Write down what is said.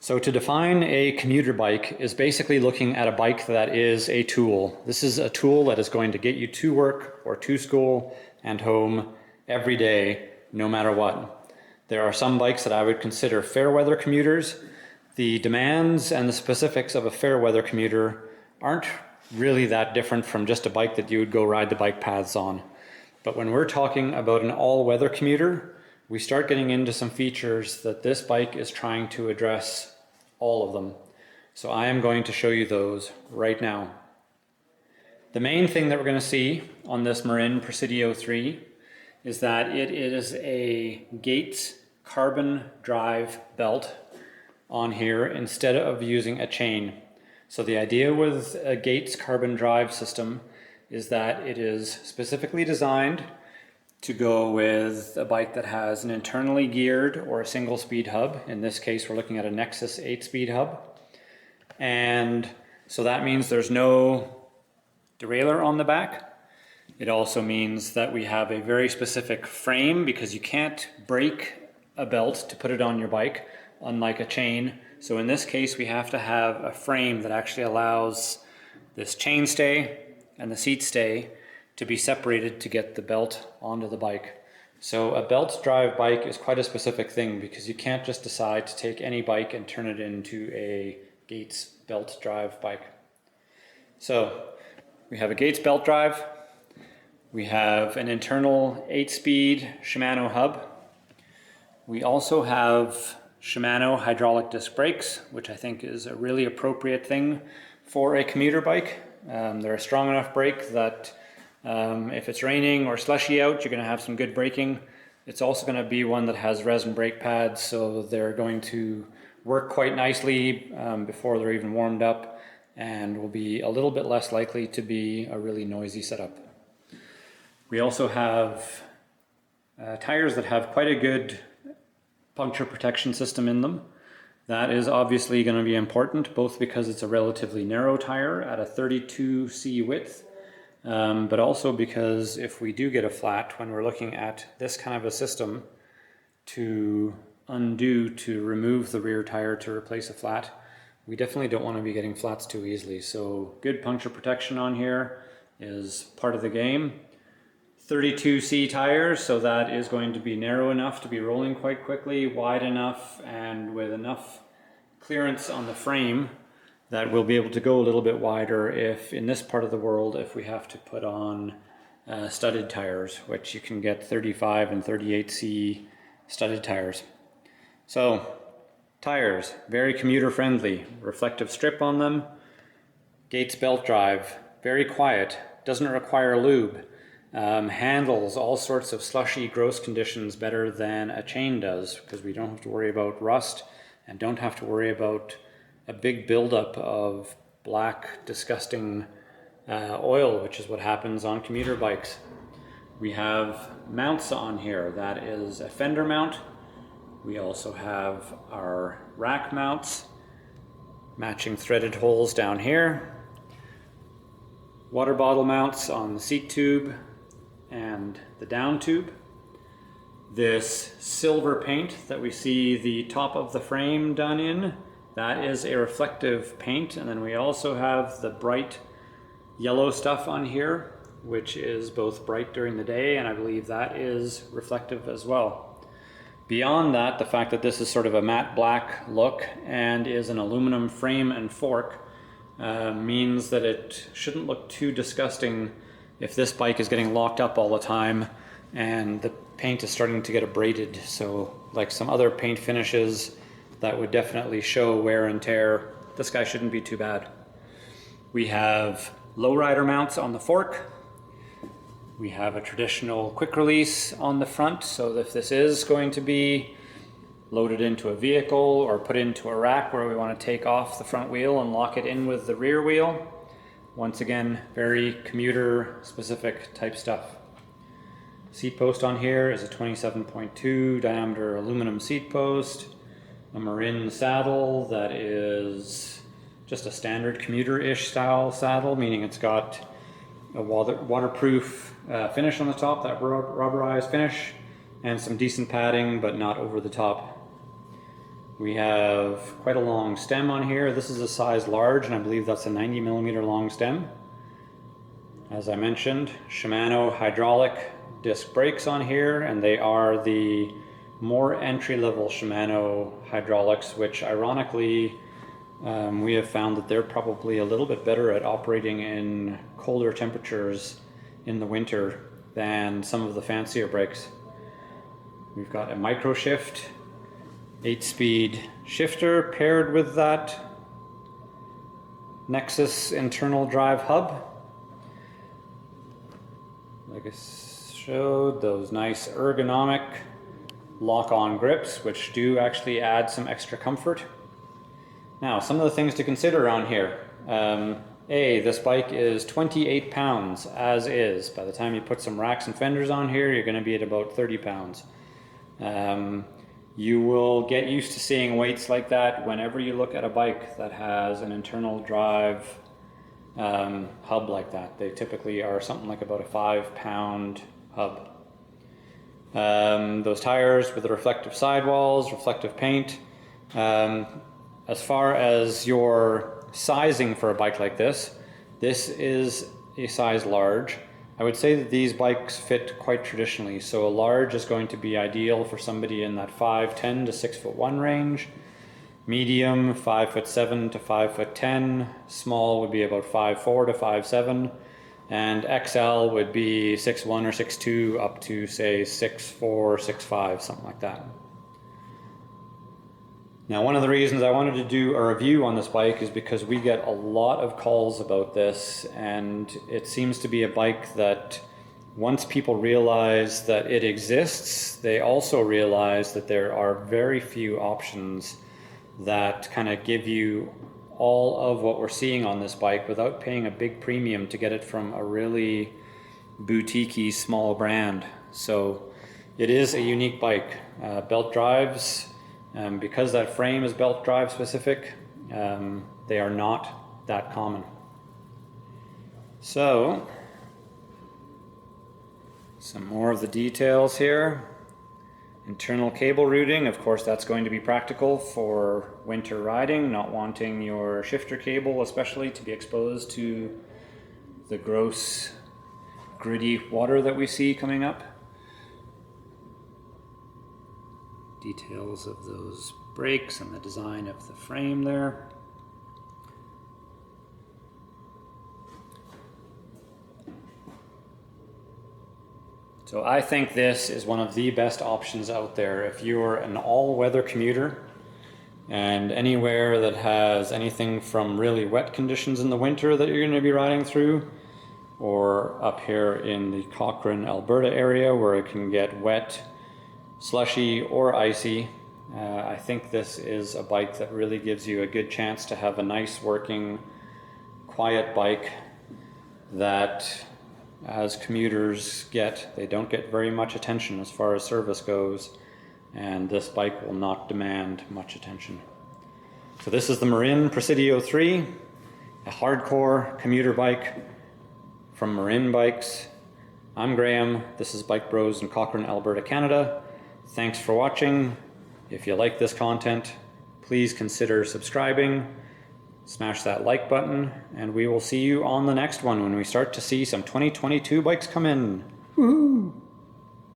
So to define a commuter bike is basically looking at a bike that is a tool. This is a tool that is going to get you to work or to school and home every day, no matter what. There are some bikes that I would consider fair weather commuters. The demands and the specifics of a fair weather commuter aren't really that different from just a bike that you would go ride the bike paths on. But when we're talking about an all-weather commuter, we start getting into some features that this bike is trying to address, all of them. So I am going to show you those right now. The main thing that we're going to see on this Marin Presidio 3 is that it is a Gates carbon drive belt on here instead of using a chain. So the idea with a Gates carbon drive system is that it is specifically designed to go with a bike that has an internally geared or a single speed hub. In this case, we're looking at a Nexus 8-speed hub. And so that means there's no derailleur on the back. It also means that we have a very specific frame because you can't break a belt to put it on your bike, unlike a chain. So in this case, we have to have a frame that actually allows this chain stay and the seat stay to be separated to get the belt onto the bike. So a belt drive bike is quite a specific thing because you can't just decide to take any bike and turn it into a Gates belt drive bike. So we have a Gates belt drive. We have an internal 8-speed Shimano hub. We also have Shimano hydraulic disc brakes, which I think is a really appropriate thing for a commuter bike. They're a strong enough brake that if it's raining or slushy out, you're going to have some good braking. It's also going to be one that has resin brake pads, so they're going to work quite nicely before they're even warmed up, and will be a little bit less likely to be a really noisy setup. We also have tires that have quite a good puncture protection system in them. That is obviously going to be important, both because it's a relatively narrow tire at a 32C width, but also because if we do get a flat, when we're looking at this kind of a system, to remove the rear tire to replace a flat, we definitely don't want to be getting flats too easily. So good puncture protection on here is part of the game. 32C tires, so that is going to be narrow enough to be rolling quite quickly, wide enough and with enough clearance on the frame that we'll be able to go a little bit wider if in this part of the world if we have to put on studded tires, which you can get 35 and 38C studded tires. So tires, very commuter friendly, reflective strip on them. Gates belt drive, very quiet, doesn't require lube. Handles all sorts of slushy, gross conditions better than a chain does, because we don't have to worry about rust and don't have to worry about a big buildup of black, disgusting oil, which is what happens on commuter bikes. We have mounts on here. That is a fender mount. We also have our rack mounts, matching threaded holes down here. Water bottle mounts on the seat tube and the down tube. This silver paint that we see the top of the frame done in, that is a reflective paint. And then we also have the bright yellow stuff on here, which is both bright during the day, and I believe that is reflective as well. Beyond that, the fact that this is sort of a matte black look and is an aluminum frame and fork means that it shouldn't look too disgusting if this bike is getting locked up all the time and the paint is starting to get abraded. So like some other paint finishes that would definitely show wear and tear, this guy shouldn't be too bad. We have lowrider mounts on the fork. We have a traditional quick release on the front, so if this is going to be loaded into a vehicle or put into a rack where we want to take off the front wheel and lock it in with the rear wheel, once again, very commuter specific type stuff. Seat post on here is a 27.2 diameter aluminum seat post, a Marin saddle that is just a standard commuter-ish style saddle, meaning it's got a waterproof finish on the top, that rubberized finish, and some decent padding, but not over the top. We have quite a long stem on here. This is a size large, and I believe that's a 90 millimeter long stem. As I mentioned, Shimano Hydraulic disc brakes on here, and they are the more entry-level Shimano hydraulics, which ironically we have found that they're probably a little bit better at operating in colder temperatures in the winter than some of the fancier brakes. We've got a micro shift 8-speed shifter paired with that Nexus internal drive hub. Like I showed, those nice ergonomic lock-on grips, which do actually add some extra comfort. Now, some of the things to consider on here. This bike is 28 pounds as is. By the time you put some racks and fenders on here, you're going to be at about 30 pounds. You will get used to seeing weights like that whenever you look at a bike that has an internal drive hub like that. They typically are something like about a 5-pound hub. Those tires with the reflective sidewalls, reflective paint. As far as your sizing for a bike like this is a size large. I would say that these bikes fit quite traditionally. So a large is going to be ideal for somebody in that 5'10" to 6'1" range. Medium, 5'7" to 5'10". Small would be about 5'4" to 5'7". And XL would be 6'1" or 6'2" up to say 6'4", 6'5", something like that. Now, one of the reasons I wanted to do a review on this bike is because we get a lot of calls about this, and it seems to be a bike that once people realize that it exists, they also realize that there are very few options that kind of give you all of what we're seeing on this bike without paying a big premium to get it from a really boutique-y small brand. So it is a unique bike. Belt drives, because that frame is belt drive specific, they are not that common. So, some more of the details here. Internal cable routing, of course that's going to be practical for winter riding, not wanting your shifter cable especially to be exposed to the gross gritty water that we see coming up. Details of those brakes and the design of the frame there. So I think this is one of the best options out there if you're an all-weather commuter and anywhere that has anything from really wet conditions in the winter that you're going to be riding through, or up here in the Cochrane, Alberta area where it can get wet, slushy or icy. I think this is a bike that really gives you a good chance to have a nice working, quiet bike that, as commuters they don't get very much attention as far as service goes, and this bike will not demand much attention. So this is the Marin Presidio 3, a hardcore commuter bike from Marin Bikes. I'm Graham, this is Bike Bros in Cochrane, Alberta, Canada. Thanks for watching. If you like this content, please consider subscribing, smash that like button, and we will see you on the next one when we start to see some 2022 bikes come in. Woohoo!